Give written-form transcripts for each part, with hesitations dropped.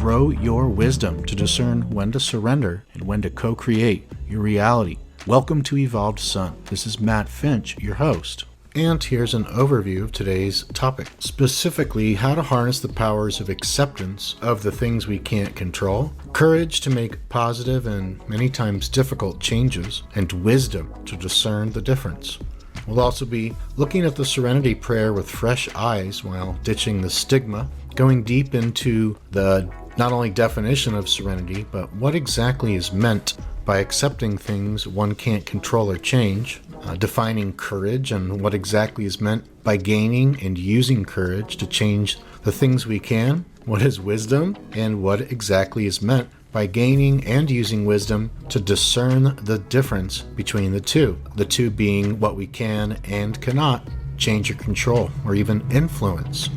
grow your wisdom to discern when to surrender and when to co-create your reality. Welcome to Evolved Sun. This is Matt Finch, your host. And here's an overview of today's topic, specifically how to harness the powers of acceptance of the things we can't control, courage to make positive and many times difficult changes, and wisdom to discern the difference. We'll also be looking at the Serenity Prayer with fresh eyes while ditching the stigma, going deep into the not only definition of serenity, but what exactly is meant by accepting things one can't control or change, defining courage and what exactly is meant by gaining and using courage to change the things we can, what is wisdom, and what exactly is meant by gaining and using wisdom to discern the difference between the two being what we can and cannot change or control or even influence.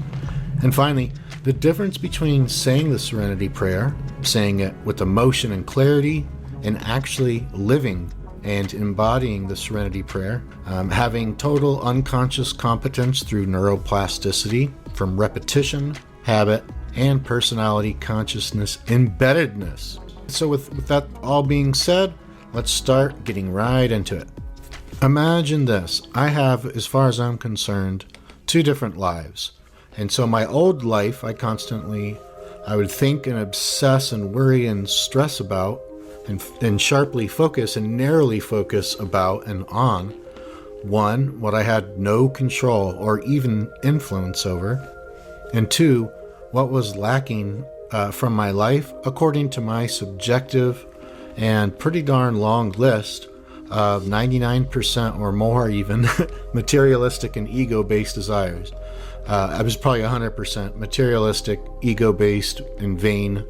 And finally, the difference between saying the Serenity Prayer, saying it with emotion and clarity, and actually living and embodying the Serenity Prayer, having total unconscious competence through neuroplasticity from repetition, habit, and personality consciousness embeddedness. So with that all being said, let's start getting right into it. Imagine this. I have, as far as I'm concerned, two different lives. And so my old life, I would think and obsess and worry and stress about and sharply focus and narrowly focus about and on, one, what I had no control or even influence over, and two, what was lacking from my life according to my subjective and pretty darn long list of 99% or more even materialistic and ego-based desires. I was probably 100% materialistic, ego-based, and vain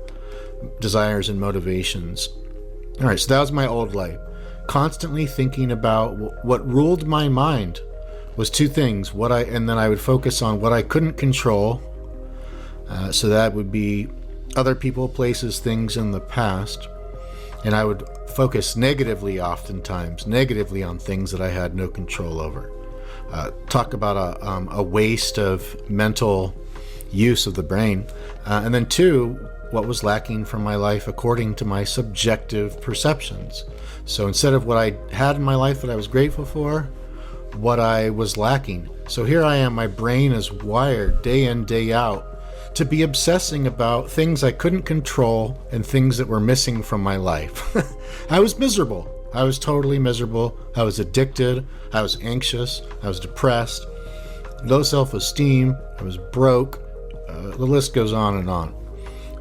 desires and motivations. All right, so that was my old life. Constantly thinking about what ruled my mind was two things. And then I would focus on what I couldn't control. So that would be other people, places, things in the past. And I would focus oftentimes negatively on things that I had no control over. Talk about a waste of mental use of the brain. And then two, what was lacking from my life according to my subjective perceptions. So instead of what I had in my life that I was grateful for, what I was lacking. So here I am, my brain is wired day in, day out to be obsessing about things I couldn't control and things that were missing from my life. I was miserable. I was totally miserable. I was addicted. I was anxious. I was depressed. Low self-esteem. I was broke. The list goes on and on.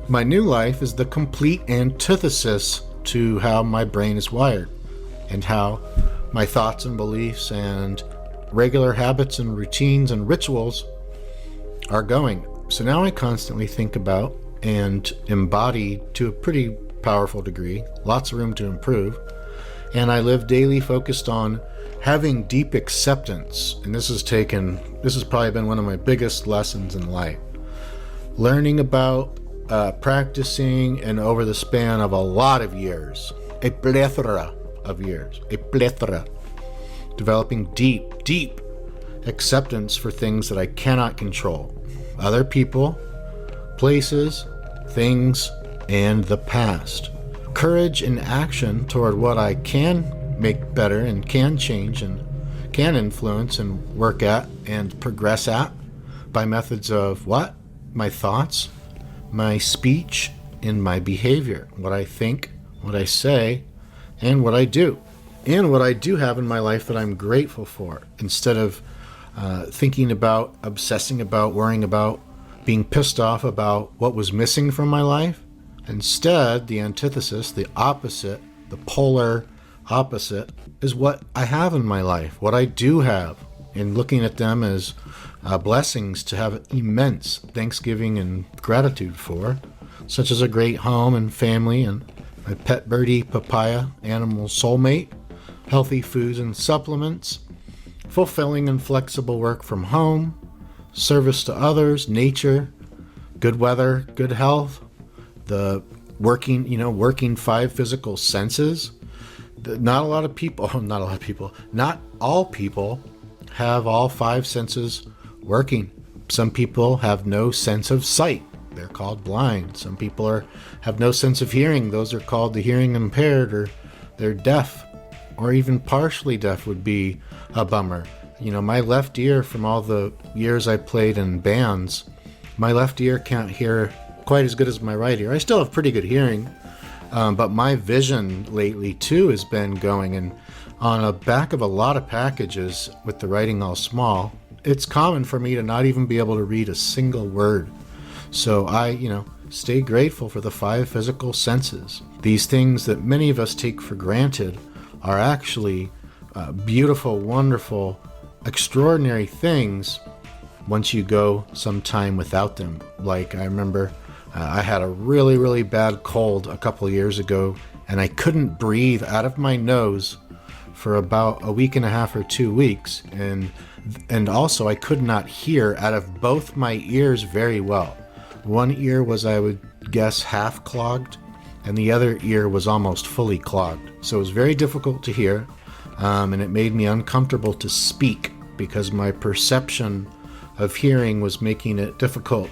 My new life is the complete antithesis to how my brain is wired and how my thoughts and beliefs and regular habits and routines and rituals are going. So now I constantly think about and embody to a pretty powerful degree, lots of room to improve, and I live daily focused on having deep acceptance. And this has probably been one of my biggest lessons in life. Learning about practicing, and over the span of a lot of years, a plethora of years, developing deep acceptance for things that I cannot control. Other people, places, things, and the past. Courage and action toward what I can make better and can change and can influence and work at and progress at by methods of what? My thoughts, my speech, and my behavior. What I think, what I say, and what I do. And what I do have in my life that I'm grateful for. Instead of thinking about, obsessing about, worrying about, being pissed off about what was missing from my life. Instead, the antithesis, the opposite, the polar opposite, is what I have in my life, what I do have, and looking at them as blessings to have immense thanksgiving and gratitude for, such as a great home and family and my pet birdie papaya animal soulmate, healthy foods and supplements, fulfilling and flexible work from home, service to others, nature, good weather, good health, the working five physical senses. Not all people have all five senses working. Some people have no sense of sight. They're called blind. Some people have no sense of hearing. Those are called the hearing impaired, or they're deaf, or even partially deaf would be a bummer. My left ear, from all the years I played in bands, my left ear can't hear quite as good as my right ear. I still have pretty good hearing, but my vision lately too has been going. And on the back of a lot of packages with the writing all small, it's common for me to not even be able to read a single word. So I, stay grateful for the 5 physical senses. These things that many of us take for granted are actually beautiful, wonderful, extraordinary things once you go some time without them. Like, I remember I had a really, really bad cold a couple of years ago, and I couldn't breathe out of my nose for about a week and a half or 2 weeks. And also I could not hear out of both my ears very well. One ear was, I would guess, half clogged, and the other ear was almost fully clogged. So it was very difficult to hear, and it made me uncomfortable to speak because my perception of hearing was making it difficult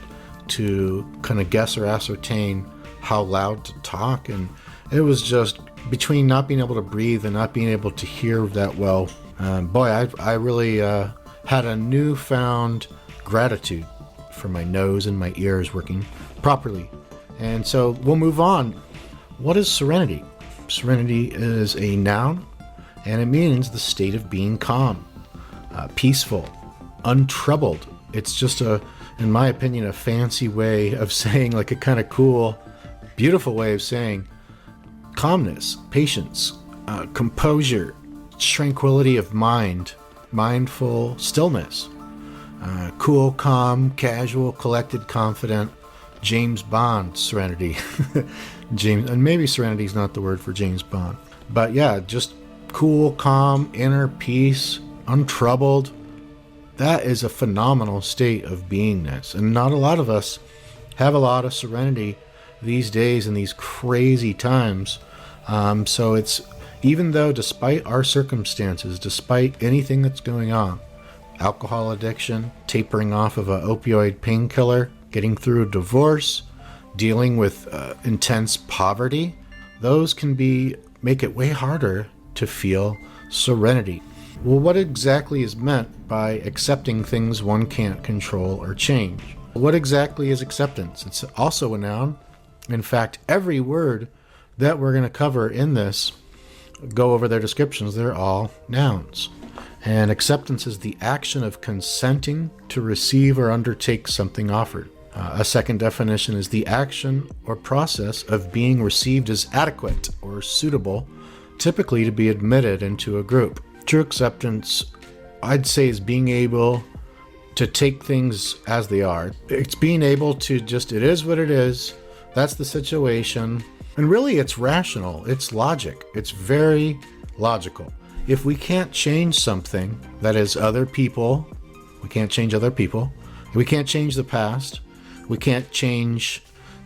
to kind of guess or ascertain how loud to talk. And it was just between not being able to breathe and not being able to hear that well. I really had a newfound gratitude for my nose and my ears working properly. And so we'll move on. What is serenity? Serenity is a noun, and it means the state of being calm, peaceful, untroubled. It's just in my opinion, a fancy way of saying, like a kind of cool, beautiful way of saying calmness, patience, composure, tranquility of mind, mindful stillness. Cool, calm, casual, collected, confident. James Bond serenity. And maybe serenity is not the word for James Bond. But yeah, just cool, calm, inner peace, untroubled. That is a phenomenal state of beingness. And not a lot of us have a lot of serenity these days in these crazy times. So it's, even though despite our circumstances, despite anything that's going on, alcohol addiction, tapering off of an opioid painkiller, getting through a divorce, dealing with intense poverty, those can make it way harder to feel serenity. Well, what exactly is meant by accepting things one can't control or change? What exactly is acceptance? It's also a noun. In fact, every word that we're going to cover in this, go over their descriptions, they're all nouns. And acceptance is the action of consenting to receive or undertake something offered. A second definition is the action or process of being received as adequate or suitable, typically to be admitted into a group. True acceptance, I'd say, is being able to take things as they are. It's being able to just, it is what it is, that's the situation. And really it's rational, it's logic, it's very logical. If we can't change something, that is other people, we can't change other people, we can't change the past, we can't change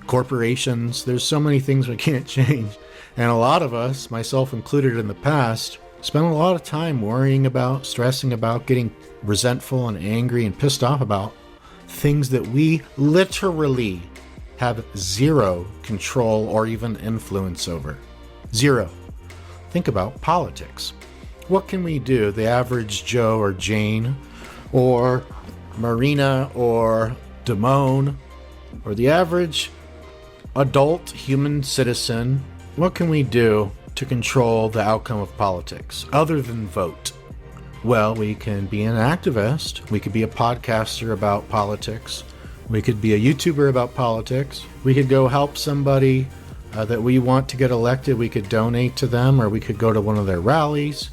corporations, there's so many things we can't change. And a lot of us, myself included in the past, spend a lot of time worrying about, stressing about, getting resentful and angry and pissed off about things that we literally have zero control or even influence over. Zero. Think about politics. What can we do, the average Joe or Jane or Marina or Damone or the average adult human citizen? What can we do to control the outcome of politics other than vote? Well, we can be an activist. We could be a podcaster about politics. We could be a YouTuber about politics. We could go help somebody that we want to get elected. We could donate to them, or we could go to one of their rallies.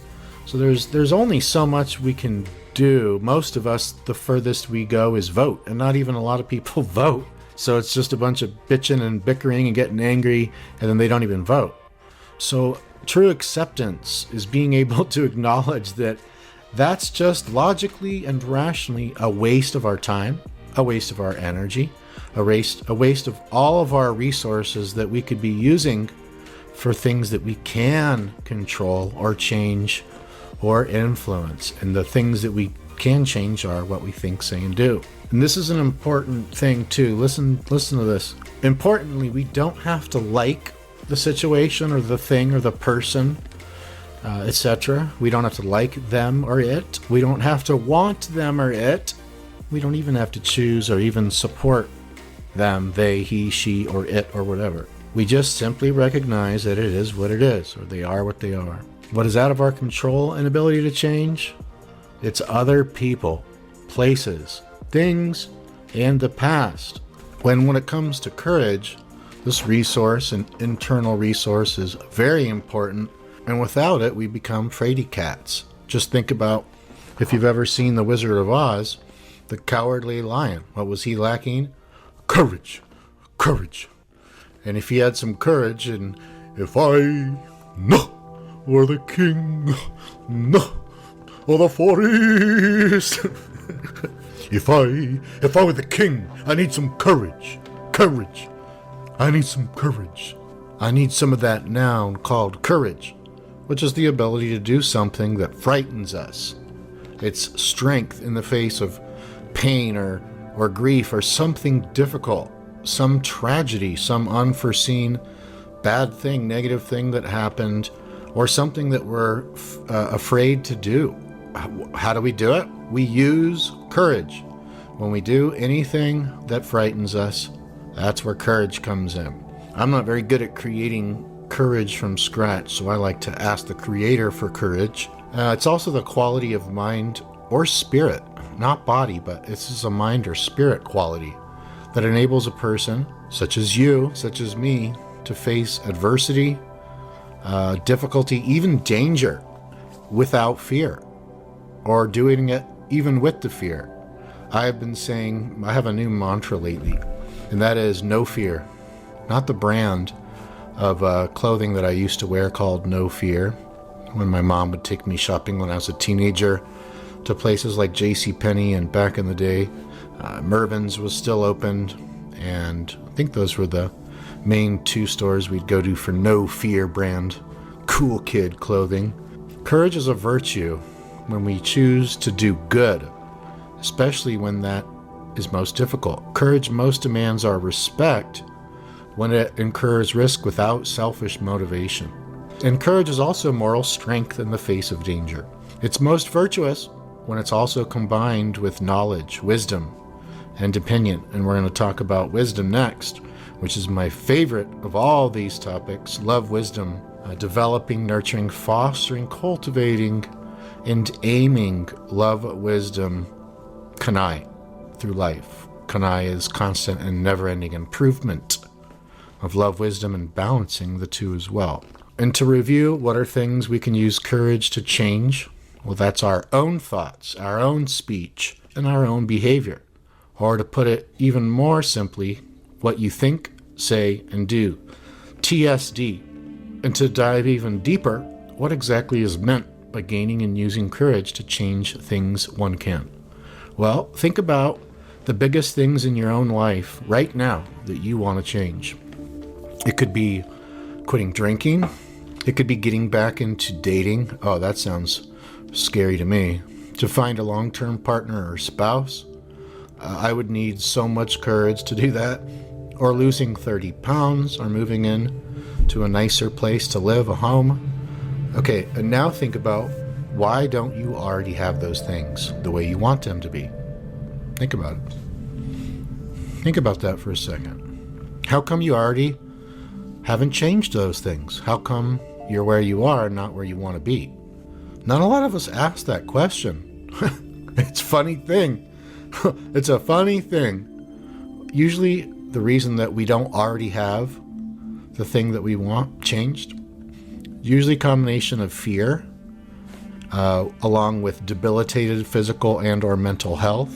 So there's only so much we can do. Most of us, the furthest we go is vote, and not even a lot of people vote. So it's just a bunch of bitching and bickering and getting angry, and then they don't even vote. So true acceptance is being able to acknowledge that that's just logically and rationally a waste of our time, a waste of our energy, a waste of all of our resources that we could be using for things that we can control or change or influence. And the things that we can change are what we think, say, and do. And this is an important thing too. Listen to this. Importantly, we don't have to like the situation or the thing or the person, etc. We don't have to like them or it. We don't have to want them or it. We don't even have to choose or even support them, they, he, she, or it, or whatever. We just simply recognize that it is what it is, or they are what they are. What is out of our control and ability to change? It's other people, places, things, and the past. When it comes to courage, this resource, an internal resource, is very important, and without it, we become fraidy cats. Just think about, if you've ever seen The Wizard of Oz, the Cowardly Lion. What was he lacking? Courage. Courage. And if he had some courage, and if I were the king of the forest. If I were the king, I need some courage. Courage. I need some courage. I need some of that noun called courage, which is the ability to do something that frightens us. It's strength in the face of pain or grief or something difficult, some tragedy, some unforeseen bad thing, negative thing that happened, or something that we're afraid to do. How do we do it? We use courage. When we do anything that frightens us, that's where courage comes in. I'm not very good at creating courage from scratch, so I like to ask the Creator for courage. It's also the quality of mind or spirit, not body, but this is a mind or spirit quality that enables a person, such as you, such as me, to face adversity, difficulty, even danger, without fear, or doing it even with the fear. I have been saying, I have a new mantra lately, and that is no fear. Not the brand of clothing that I used to wear called No Fear, when my mom would take me shopping when I was a teenager to places like JCPenney, and back in the day, Mervyn's was still open, and I think those were the main two stores we'd go to for No Fear brand cool kid clothing. Courage is a virtue when we choose to do good, especially when that is most difficult. Courage most demands our respect when it incurs risk without selfish motivation. And courage is also moral strength in the face of danger. It's most virtuous when it's also combined with knowledge, wisdom, and opinion. And we're going to talk about wisdom next, which is my favorite of all these topics. Love wisdom, developing, nurturing, fostering, cultivating, and aiming love, wisdom, kanai, through life. Kanai is constant and never-ending improvement of love, wisdom, and balancing the two as well. And to review, what are things we can use courage to change? Well, that's our own thoughts, our own speech, and our own behavior. Or to put it even more simply, what you think, say, and do. TSD. And to dive even deeper, what exactly is meant by gaining and using courage to change things one can? Well, think about the biggest things in your own life right now that you want to change. It could be quitting drinking. It could be getting back into dating. Oh, that sounds scary to me. To find a long-term partner or spouse. I would need so much courage to do that. Or losing 30 pounds, or moving in to a nicer place to live, a home. Okay, and now think about, why don't you already have those things the way you want them to be? Think about it. Think about that for a second. How come you already haven't changed those things? How come you're where you are, not where you want to be? Not a lot of us ask that question. It's a funny thing. It's a funny thing. Usually the reason that we don't already have the thing that we want changed, usually a combination of fear, along with debilitated physical and or mental health,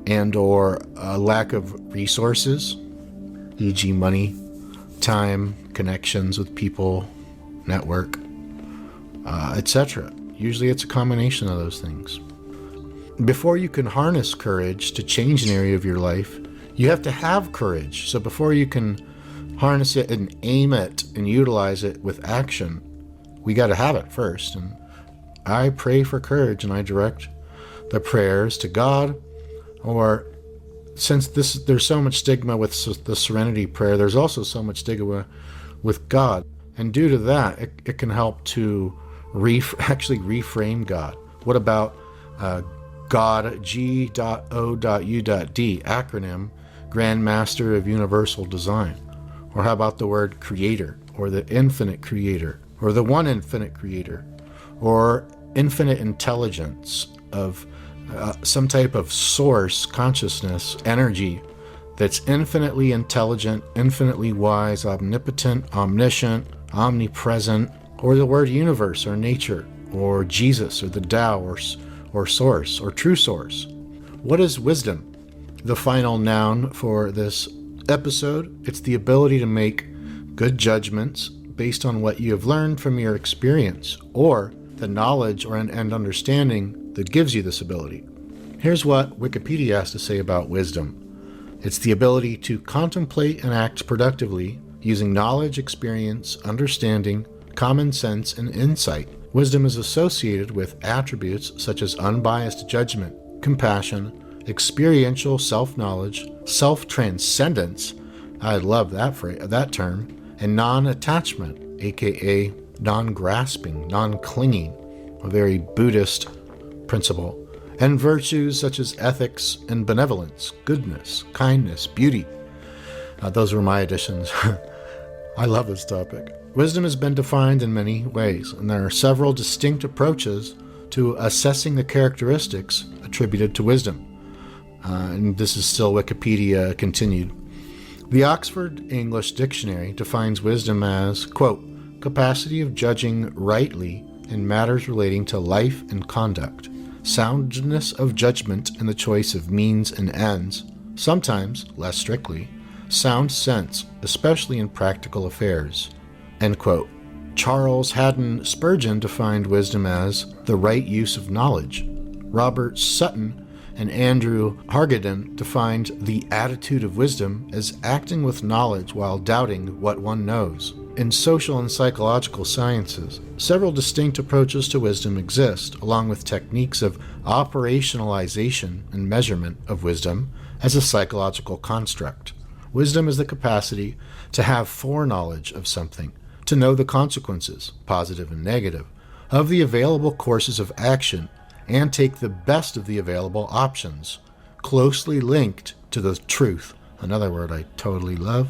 and or a lack of resources, e.g. money, time, connections with people, network, etc. Usually it's a combination of those things. Before you can harness courage to change an area of your life, you have to have courage. So before you can harness it and aim it and utilize it with action, we got to have it first. And I pray for courage, and I direct the prayers to God Or since there's so much stigma with the Serenity Prayer, there's also so much stigma with God. And due to that, it can help to actually reframe God. What about God, G.O.U.D, acronym, Grand Master of Universal Design? Or how about the word Creator, or the Infinite Creator, or the One Infinite Creator, or Infinite Intelligence of some type of source, consciousness, energy that's infinitely intelligent, infinitely wise, omnipotent, omniscient, omnipresent, or the word universe or nature, or Jesus, or the Tao, or source, or true source. What is wisdom? The final noun for this episode, it's the ability to make good judgments based on what you have learned from your experience, or the knowledge and understanding that gives you this ability. Here's what Wikipedia has to say about wisdom. It's the ability to contemplate and act productively using knowledge, experience, understanding, common sense, and insight. Wisdom is associated with attributes such as unbiased judgment, compassion, experiential self-knowledge, self-transcendence, I love that term, and non-attachment, aka non-grasping, non-clinging, a very Buddhist principle, and virtues such as ethics and benevolence, goodness, kindness, beauty. Those were my additions. I love this topic. Wisdom has been defined in many ways, and there are several distinct approaches to assessing the characteristics attributed to wisdom. And this is still Wikipedia continued. The Oxford English Dictionary defines wisdom as, quote, capacity of judging rightly in matters relating to life and conduct, soundness of judgment in the choice of means and ends, sometimes, less strictly, sound sense, especially in practical affairs, end quote. Charles Haddon Spurgeon defined wisdom as the right use of knowledge. Robert Sutton and Andrew Hargadon defined the attitude of wisdom as acting with knowledge while doubting what one knows. In social and psychological sciences, several distinct approaches to wisdom exist, along with techniques of operationalization and measurement of wisdom as a psychological construct. Wisdom is the capacity to have foreknowledge of something, to know the consequences, positive and negative, of the available courses of action, and take the best of the available options, closely linked to the truth. Another word I totally love.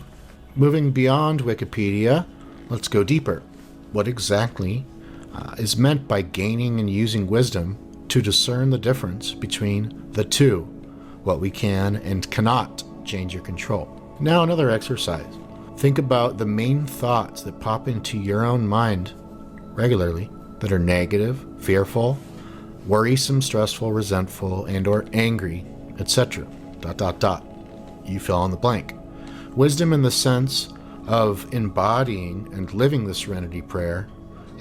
Moving beyond Wikipedia, let's go deeper. What exactly is meant by gaining and using wisdom to discern the difference between the two, what we can and cannot change or control? Now another exercise. Think about the main thoughts that pop into your own mind regularly that are negative, fearful, worrisome, stressful, resentful, and or angry, etc. ... You fill in the blank. Wisdom in the sense of embodying and living the Serenity Prayer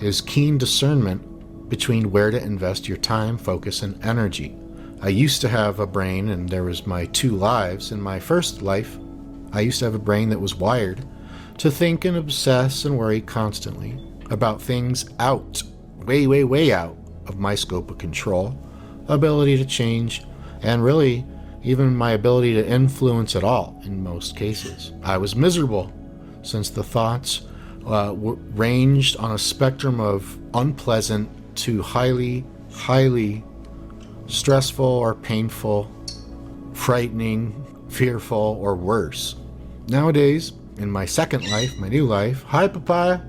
is keen discernment between where to invest your time, focus, and energy. I used to have a brain, and there was my two lives. In my first life, I used to have a brain that was wired to think and obsess and worry constantly about things out, way out of my scope of control, ability to change, and really even my ability to influence at all in most cases. I was miserable since the thoughts ranged on a spectrum of unpleasant to highly stressful or painful, frightening, fearful, or worse. Nowadays, in my second life, my new life, hi papaya,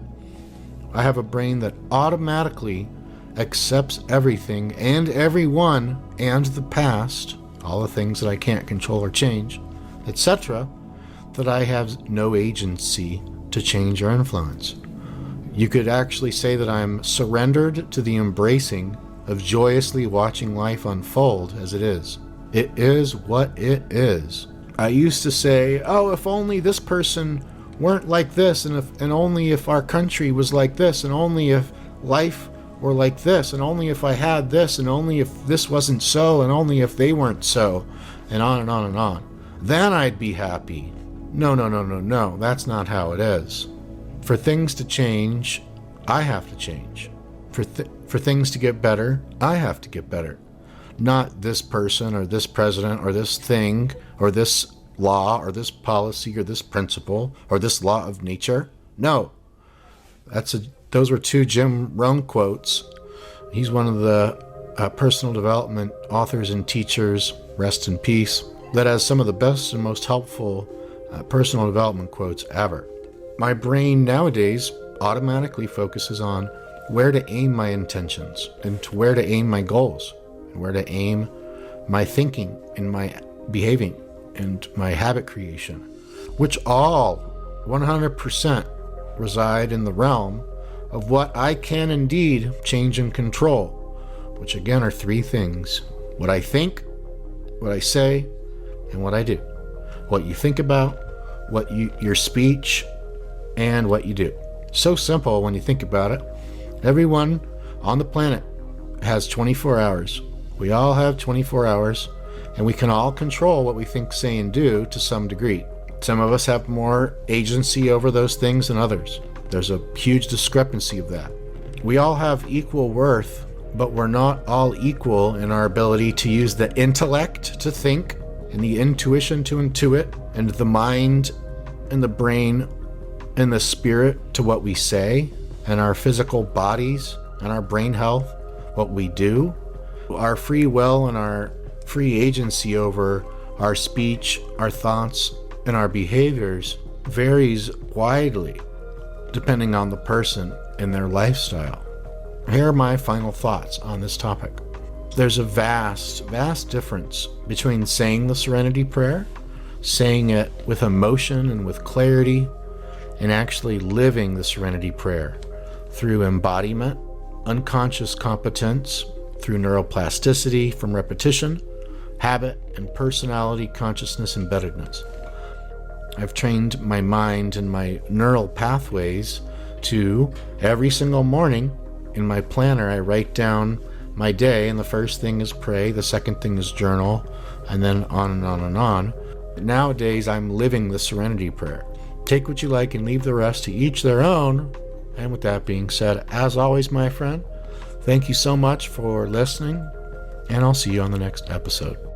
I have a brain that automatically accepts everything and everyone and the past, all the things that I can't control or change, etc., that I have no agency to change or influence. You could actually say that I'm surrendered to the embracing of joyously watching life unfold as it is. It is what it is. I used to say, oh, if only this person weren't like this, and only if our country was like this, and only if life were like this, and only if I had this, and only if this wasn't so, and only if they weren't so, and on and on and on. Then I'd be happy. No, that's not how it is. For things to change, I have to change. For things to get better, I have to get better. not this person or this president or this thing or this law or this policy or this principle or this law of nature. No, those were two Jim Rohn quotes. He's one of the personal development authors and teachers, rest in peace, that has some of the best and most helpful personal development quotes ever. My brain nowadays automatically focuses on where to aim my intentions and to where to aim my goals and where to aim my thinking and my behaving and my habit creation, which all 100% reside in the realm of what I can indeed change and control, which again are three things: what I think, what I say, and what I do. What you think about, your speech, and what you do. So simple when you think about it. Everyone on the planet has 24 hours. We all have 24 hours, and we can all control what we think, say, and do to some degree. Some of us have more agency over those things than others. There's a huge discrepancy of that. We all have equal worth, but we're not all equal in our ability to use the intellect to think, and the intuition to intuit, and the mind and the brain and the spirit to what we say, and our physical bodies and our brain health, what we do. Our free will and our free agency over our speech, our thoughts, and our behaviors varies widely depending on the person and their lifestyle. Here are my final thoughts on this topic. There's a vast, vast difference between saying the Serenity Prayer, saying it with emotion and with clarity, and actually living the Serenity Prayer through embodiment, unconscious competence, through neuroplasticity from repetition, habit, and personality consciousness embeddedness. I've trained my mind and my neural pathways to, every single morning in my planner, I write down my day, and the first thing is pray, the second thing is journal, and then on and on and on. Nowadays, I'm living the Serenity Prayer. Take what you like and leave the rest, to each their own. And with that being said, as always, my friend, thank you so much for listening, and I'll see you on the next episode.